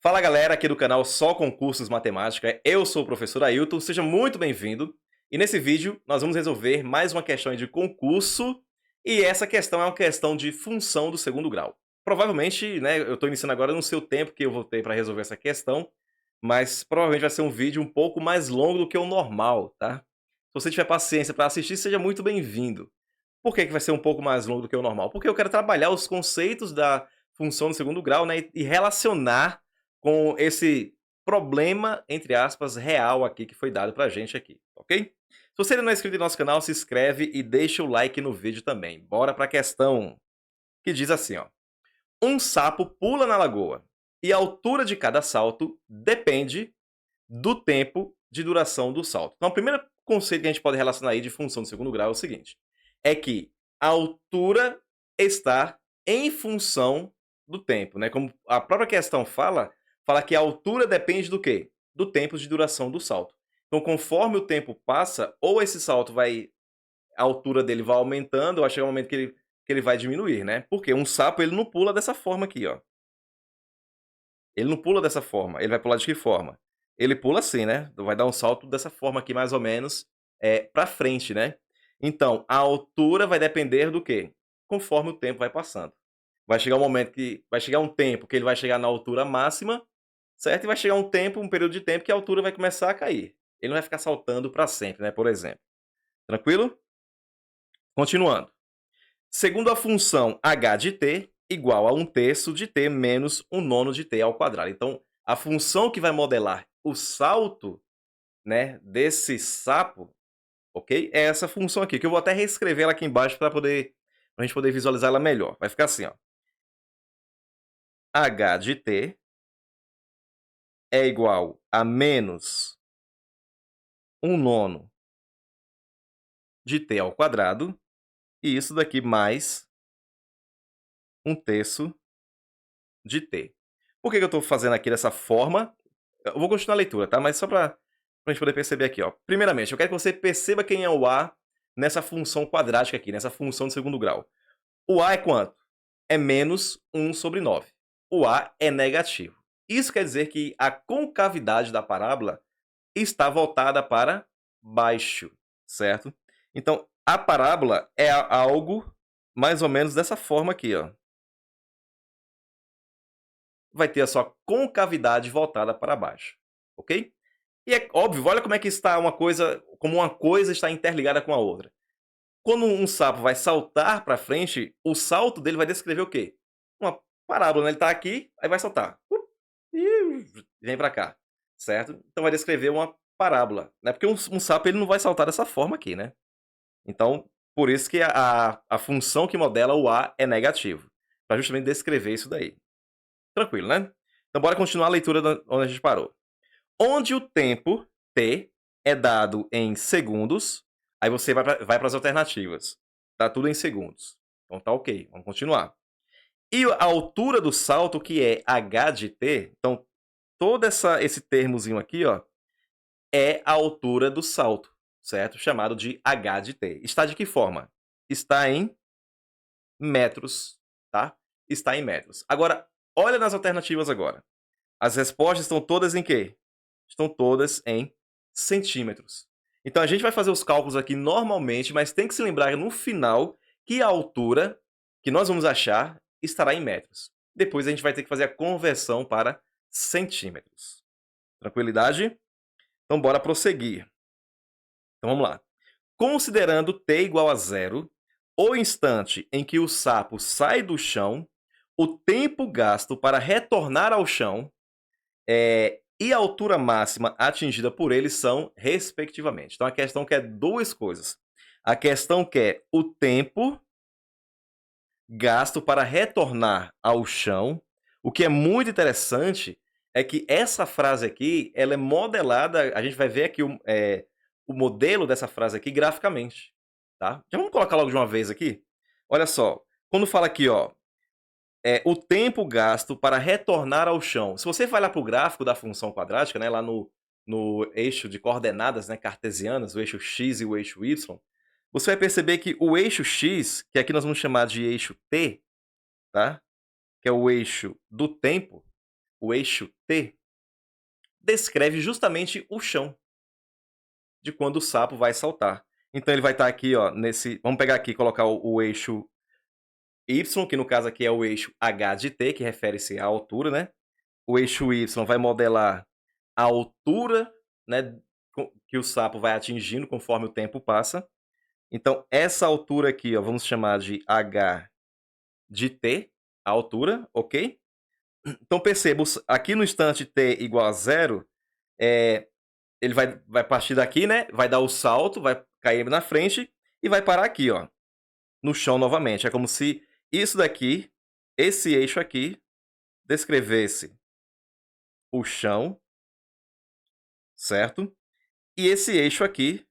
Fala galera aqui do canal Só Concursos Matemática, eu sou o professor Ailton, seja muito bem-vindo. E nesse vídeo nós vamos resolver mais uma questão de concurso e essa questão é uma questão de função do segundo grau. Provavelmente, né, eu estou iniciando agora no seu tempo que eu vou ter para resolver essa questão, mas provavelmente vai ser um vídeo um pouco mais longo do que o normal, tá? Se você tiver paciência para assistir, seja muito bem-vindo. Por que vai ser um pouco mais longo do que o normal? Porque eu quero trabalhar os conceitos da função do segundo grau, né, e relacionar com esse problema, entre aspas, real aqui que foi dado pra gente aqui, ok? Se você ainda não é inscrito no nosso canal, se inscreve e deixa o like no vídeo também. Bora pra questão, que diz assim, ó. Um sapo pula na lagoa e a altura de cada salto depende do tempo de duração do salto. Então, o primeiro conceito que a gente pode relacionar aí de função do segundo grau é o seguinte, é que a altura está em função do tempo, né? Como a própria questão fala que a altura depende do quê? Do tempo de duração do salto. Então, conforme o tempo passa, ou esse salto vai a altura dele vai aumentando, ou vai chegar um momento que ele vai diminuir, né? Porque um sapo, ele não pula dessa forma aqui, ó. Ele não pula dessa forma, ele vai pular de que forma? Ele pula assim, né, vai dar um salto dessa forma aqui mais ou menos, pra frente, né. Então, a altura vai depender do quê? Conforme o tempo vai passando. Vai chegar um tempo que ele vai chegar na altura máxima, certo, e vai chegar um período de tempo que a altura vai começar a cair. Ele não vai ficar saltando para sempre, né, por exemplo. Tranquilo? Continuando. Segundo a função h de t igual a 1/3 de t menos 1/9 de t ao quadrado. Então, a função que vai modelar o salto, né, desse sapo, ok? É essa função aqui, que eu vou até reescrever ela aqui embaixo para a gente poder visualizar ela melhor. Vai ficar assim, ó. H de t é igual a menos 1/9 de t ao quadrado, e isso daqui mais 1/3 de t. Por que eu estou fazendo aqui dessa forma? Eu vou continuar a leitura, tá? Mas só para a gente poder perceber aqui, ó. Primeiramente, eu quero que você perceba quem é o A nessa função quadrática aqui, nessa função de segundo grau. O A é quanto? É menos 1/9. O A é negativo. Isso quer dizer que a concavidade da parábola está voltada para baixo, certo? Então, a parábola é algo mais ou menos dessa forma aqui, ó. Vai ter a sua concavidade voltada para baixo, ok? E é óbvio, olha como é que está como uma coisa está interligada com a outra. Quando um sapo vai saltar para frente, o salto dele vai descrever o quê? Uma parábola, né? Ele está aqui, aí vai saltar. E vem para cá, certo? Então vai descrever uma parábola, né? Porque um sapo ele não vai saltar dessa forma aqui, né? Então, por isso que a função que modela o A é negativo, para justamente descrever isso daí. Tranquilo, né? Então bora continuar a leitura onde a gente parou. Onde o tempo, t, é dado em segundos, aí você vai para as alternativas. Tá tudo em segundos. Então tá ok, vamos continuar. E a altura do salto, que é h de t, então todo esse termozinho aqui, ó, é a altura do salto, certo? Chamado de h de t. Está de que forma? Está em metros, tá? Está em metros. Agora, olha nas alternativas agora. As respostas estão todas em quê? Estão todas em centímetros. Então a gente vai fazer os cálculos aqui normalmente, mas tem que se lembrar no final que a altura que nós vamos achar estará em metros. Depois a gente vai ter que fazer a conversão para centímetros. Tranquilidade? Então bora prosseguir. Então vamos lá. Considerando t igual a zero, o instante em que o sapo sai do chão, o tempo gasto para retornar ao chão e a altura máxima atingida por ele são respectivamente. Então a questão quer duas coisas. A questão quer o tempo gasto para retornar ao chão. O que é muito interessante é que essa frase aqui, ela é modelada, a gente vai ver aqui o modelo dessa frase aqui graficamente, tá? Já vamos colocar logo de uma vez aqui? Olha só, quando fala aqui, ó, o tempo gasto para retornar ao chão. Se você vai lá para o gráfico da função quadrática, né, lá no eixo de coordenadas, né, cartesianas, o eixo x e o eixo y, você vai perceber que o eixo x, que aqui nós vamos chamar de eixo t, tá? Que é o eixo do tempo, o eixo T, descreve justamente o chão de quando o sapo vai saltar. Então ele vai estar aqui, ó, nesse... Vamos pegar aqui e colocar o eixo Y, que no caso aqui é o eixo H de T, que refere-se à altura, né? O eixo Y vai modelar a altura, né, que o sapo vai atingindo conforme o tempo passa. Então, essa altura aqui, ó, vamos chamar de H de T, a altura, ok? Então, perceba, aqui no instante T igual a zero, ele vai partir daqui, né? Vai dar o salto, vai cair na frente e vai parar aqui, ó, no chão novamente. É como se isso daqui, esse eixo aqui, descrevesse o chão, certo? E esse eixo aqui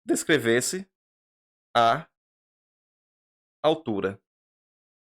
descrevesse a altura,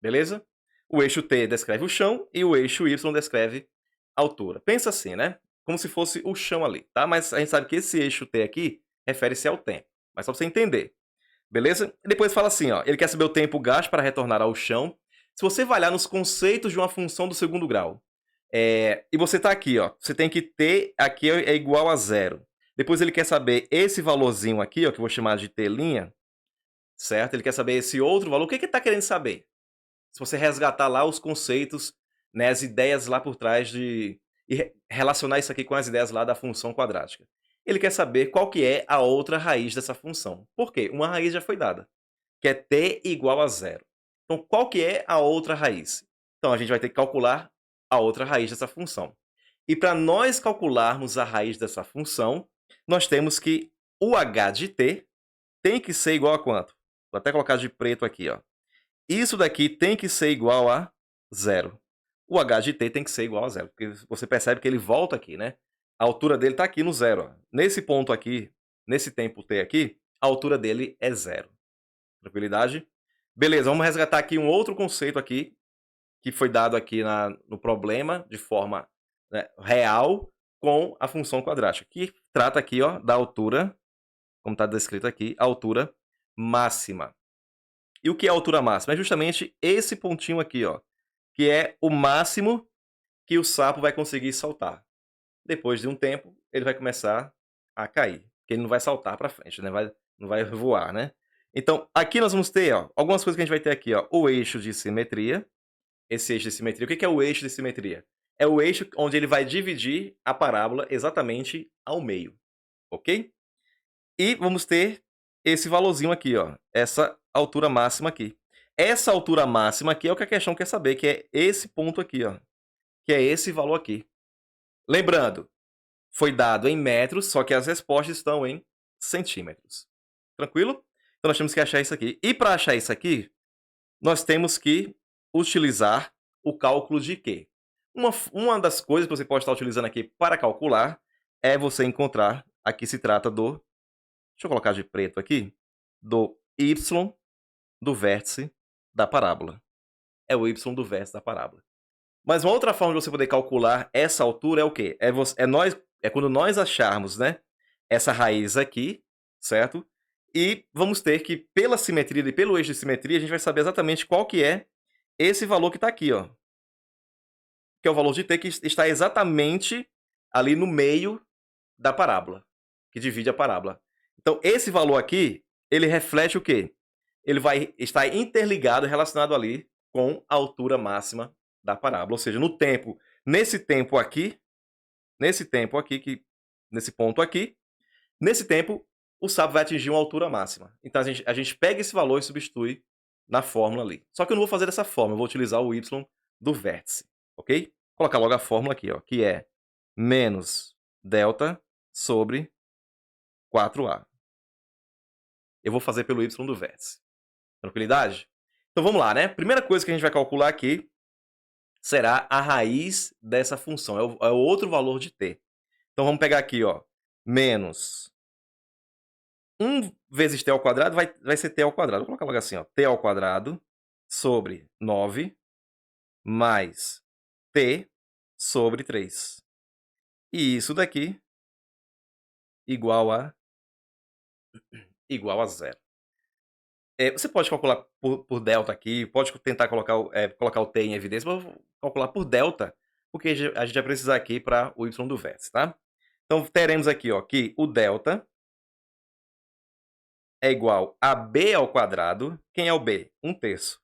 beleza? O eixo T descreve o chão e o eixo Y descreve a altura. Pensa assim, né? Como se fosse o chão ali, tá? Mas a gente sabe que esse eixo T aqui refere-se ao tempo. Mas só pra você entender, beleza? E depois fala assim, ó. Ele quer saber o tempo gasto para retornar ao chão. Se você vai olhar nos conceitos de uma função do segundo grau, e você tá aqui, ó. Você tem que T aqui é igual a zero. Depois ele quer saber esse valorzinho aqui, ó, que eu vou chamar de T', certo? Ele quer saber esse outro valor. O que ele está querendo saber? Se você resgatar lá os conceitos, né, as ideias lá por trás de... e relacionar isso aqui com as ideias lá da função quadrática. Ele quer saber qual que é a outra raiz dessa função. Por quê? Uma raiz já foi dada, que é t igual a zero. Então, qual que é a outra raiz? Então, a gente vai ter que calcular a outra raiz dessa função. E para nós calcularmos a raiz dessa função, nós temos que o h de t tem que ser igual a quanto? Vou até colocar de preto aqui, ó. Isso daqui tem que ser igual a zero. O h de t tem que ser igual a zero, porque você percebe que ele volta aqui, né? A altura dele está aqui no zero. Ó. Nesse ponto aqui, nesse tempo t aqui, a altura dele é zero. Tranquilidade? Beleza, vamos resgatar aqui um outro conceito aqui, que foi dado aqui no problema, de forma, né, real, com a função quadrática, que trata aqui, ó, da altura, como está descrito aqui, a altura máxima. E o que é a altura máxima? É justamente esse pontinho aqui, ó, que é o máximo que o sapo vai conseguir saltar. Depois de um tempo, ele vai começar a cair, porque ele não vai saltar para frente, né? Não vai voar, né? Então, aqui nós vamos ter, ó, algumas coisas que a gente vai ter aqui, ó, o eixo de simetria. Esse eixo de simetria. O que é o eixo de simetria? É o eixo onde ele vai dividir a parábola exatamente ao meio, ok? E vamos ter esse valorzinho aqui, ó, essa altura máxima aqui. Essa altura máxima aqui é o que a questão quer saber, que é esse ponto aqui, ó, que é esse valor aqui. Lembrando, foi dado em metros, só que as respostas estão em centímetros. Tranquilo? Então nós temos que achar isso aqui. E para achar isso aqui, nós temos que utilizar o cálculo de quê? Uma das coisas que você pode estar utilizando aqui para calcular é você encontrar, aqui se trata do, deixa eu colocar de preto aqui, do y do vértice da parábola. É o y do vértice da parábola. Mas uma outra forma de você poder calcular essa altura é o quê? É quando nós acharmos, né, essa raiz aqui, certo? E vamos ter que, pela simetria e pelo eixo de simetria, a gente vai saber exatamente qual que é esse valor que está aqui, ó. Que é o valor de t que está exatamente ali no meio da parábola, que divide a parábola. Então, esse valor aqui, ele reflete o quê? Ele vai estar interligado, relacionado ali com a altura máxima da parábola. Ou seja, no tempo, nesse tempo aqui, nesse ponto aqui, nesse tempo, o sapo vai atingir uma altura máxima. Então, a gente pega esse valor e substitui na fórmula ali. Só que eu não vou fazer dessa forma, eu vou utilizar o y do vértice, ok? Vou colocar logo a fórmula aqui, ó, que é menos delta sobre 4a. Eu vou fazer pelo y do vértice. Tranquilidade? Então vamos lá, né? Primeira coisa que a gente vai calcular aqui será a raiz dessa função. É o outro valor de t. Então vamos pegar aqui, ó, menos 1 vezes t ao quadrado vai ser t ao quadrado. Vou colocar logo assim, ó, t ao quadrado sobre 9 mais t sobre 3. E isso daqui igual a zero. Você pode calcular por delta aqui, pode tentar colocar o t em evidência, mas eu vou calcular por delta, porque a gente vai precisar aqui para o y do vértice, tá? Então, teremos aqui, ó, que o delta é igual a b ao quadrado. Quem é o b? 1/3.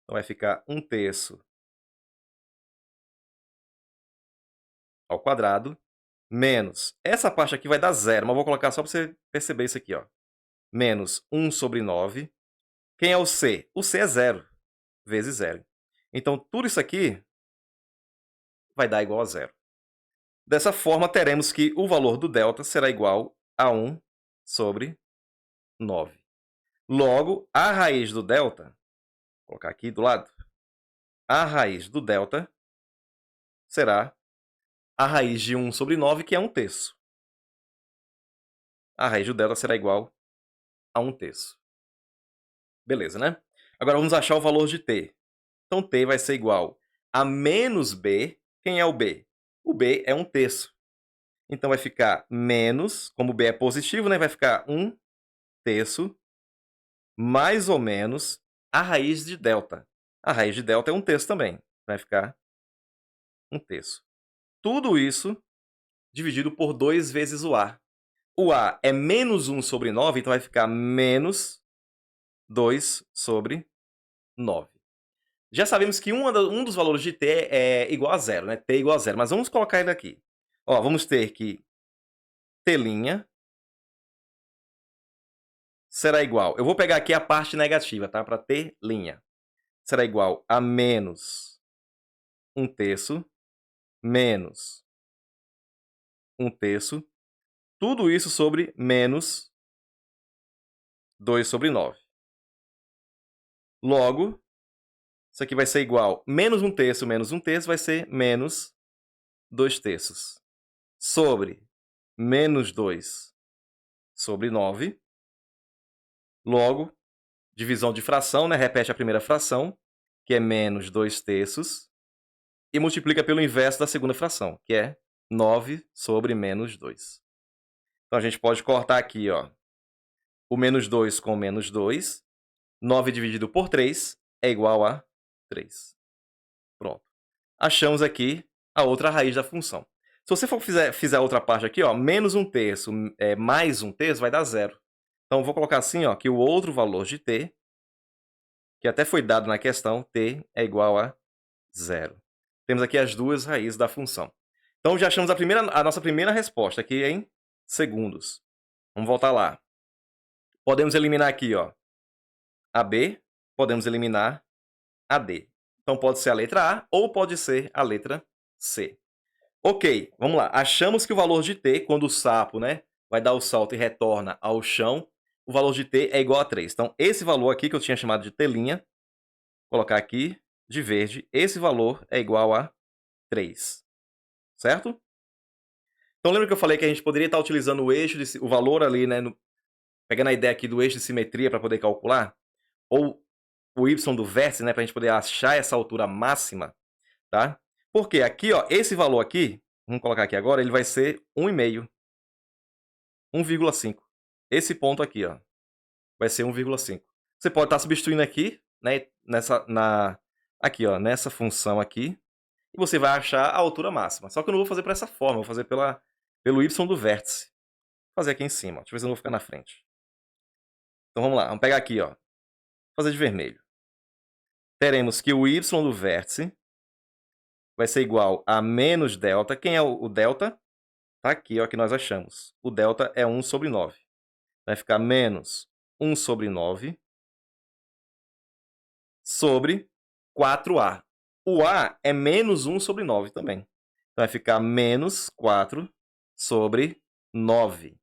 Então, vai ficar 1/3 ao quadrado, menos, essa parte aqui vai dar zero, mas vou colocar só para você perceber isso aqui, ó, menos 1/9. Quem é o c? O c é zero, vezes zero. Então, tudo isso aqui vai dar igual a zero. Dessa forma, teremos que o valor do delta será igual a 1/9. Logo, a raiz do delta, vou colocar aqui do lado, a raiz do delta será a raiz de 1/9, que é 1/3. A raiz do delta será igual a 1/3. Beleza, né? Agora vamos achar o valor de t. Então, t vai ser igual a menos b. Quem é o b? O b é 1/3. Então, vai ficar menos, como b é positivo, né? Vai ficar 1/3 mais ou menos a raiz de delta. A raiz de delta é 1/3 também. Vai ficar 1/3. Tudo isso dividido por 2 vezes o a. O a é menos 1/9, então vai ficar menos 2/9. Já sabemos que um dos valores de t é igual a zero, né? T é igual a zero, mas vamos colocar ele aqui. Ó, vamos ter que t' será igual, eu vou pegar aqui a parte negativa, tá? Para t', será igual a menos 1/3 menos 1/3, tudo isso sobre menos 2/9. Logo, isso aqui vai ser igual menos 1/3 menos 1/3 vai ser menos 2/3 sobre menos 2/9. Logo, divisão de fração, né? Repete a primeira fração, que é menos 2/3, e multiplica pelo inverso da segunda fração, que é 9 sobre menos 2. Então, a gente pode cortar aqui, ó, o menos 2 com menos 2. 9 dividido por 3 é igual a 3. Pronto. Achamos aqui a outra raiz da função. Se você fizer a outra parte aqui, ó, menos 1/3 mais 1/3 vai dar zero. Então, vou colocar assim, ó, que o outro valor de t, que até foi dado na questão, t é igual a zero. Temos aqui as duas raízes da função. Então, já achamos a nossa primeira resposta aqui em segundos. Vamos voltar lá. Podemos eliminar aqui, ó, a b, podemos eliminar a d. Então, pode ser a letra A ou pode ser a letra C. Ok, vamos lá. Achamos que o valor de t, quando o sapo, né, vai dar o salto e retorna ao chão, o valor de t é igual a 3. Então, esse valor aqui, que eu tinha chamado de t', vou colocar aqui de verde, esse valor é igual a 3. Certo? Então, lembra que eu falei que a gente poderia estar utilizando o eixo, o valor ali, né, pegando a ideia aqui do eixo de simetria para poder calcular? Ou o y do vértice, né, para a gente poder achar essa altura máxima, tá? Porque aqui, ó, esse valor aqui, vamos colocar aqui agora, ele vai ser 1,5. 1,5. Esse ponto aqui, ó, vai ser 1,5. Você pode estar substituindo aqui, né, aqui, ó, nessa função aqui, e você vai achar a altura máxima. Só que eu não vou fazer para essa forma, eu vou fazer pelo y do vértice. Vou fazer aqui em cima, ó. Deixa eu ver se eu não vou ficar na frente. Então vamos lá, vamos pegar aqui, ó, vou fazer de vermelho. Teremos que o y do vértice vai ser igual a menos delta. Quem é o delta? Tá aqui, ó, que nós achamos. O delta é 1/9. Vai ficar menos 1/9 sobre 4a. O a é menos 1/9 também. Então, vai ficar menos 4/9.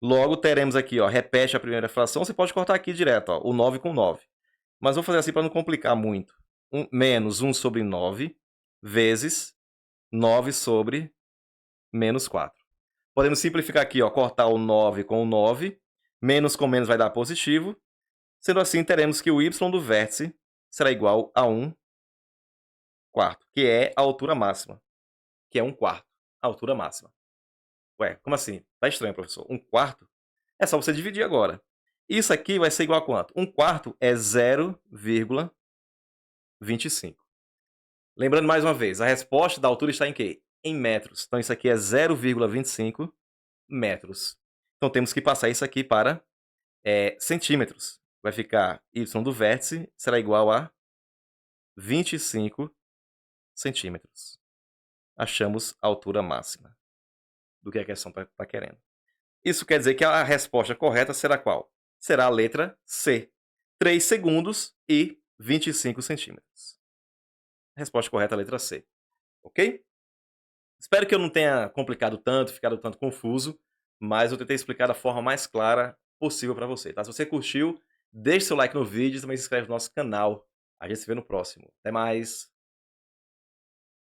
Logo, teremos aqui, ó, repete a primeira fração. Você pode cortar aqui direto, ó, o 9 com 9. Mas vou fazer assim para não complicar muito. Menos 1/9 vezes 9 sobre menos 4. Podemos simplificar aqui, ó, cortar o 9 com o 9. Menos com menos vai dar positivo. Sendo assim, teremos que o y do vértice será igual a 1/4, que é a altura máxima. Que é 1/4, a altura máxima. Ué, como assim? Tá estranho, professor. 1/4? É só você dividir agora. Isso aqui vai ser igual a quanto? 1/4 é 0,25. Lembrando mais uma vez, a resposta da altura está em quê? Em metros. Então isso aqui é 0,25 metros. Então temos que passar isso aqui para centímetros. Vai ficar y do vértice será igual a 25 centímetros. Achamos a altura máxima do que a questão está querendo. Isso quer dizer que a resposta correta será qual? Será a letra C. 3 segundos e 25 centímetros. Resposta correta, a letra C. Ok? Espero que eu não tenha complicado tanto, ficado tanto confuso, mas eu tentei explicar da forma mais clara possível para você, tá? Se você curtiu, deixe seu like no vídeo e também se inscreve no nosso canal. A gente se vê no próximo. Até mais!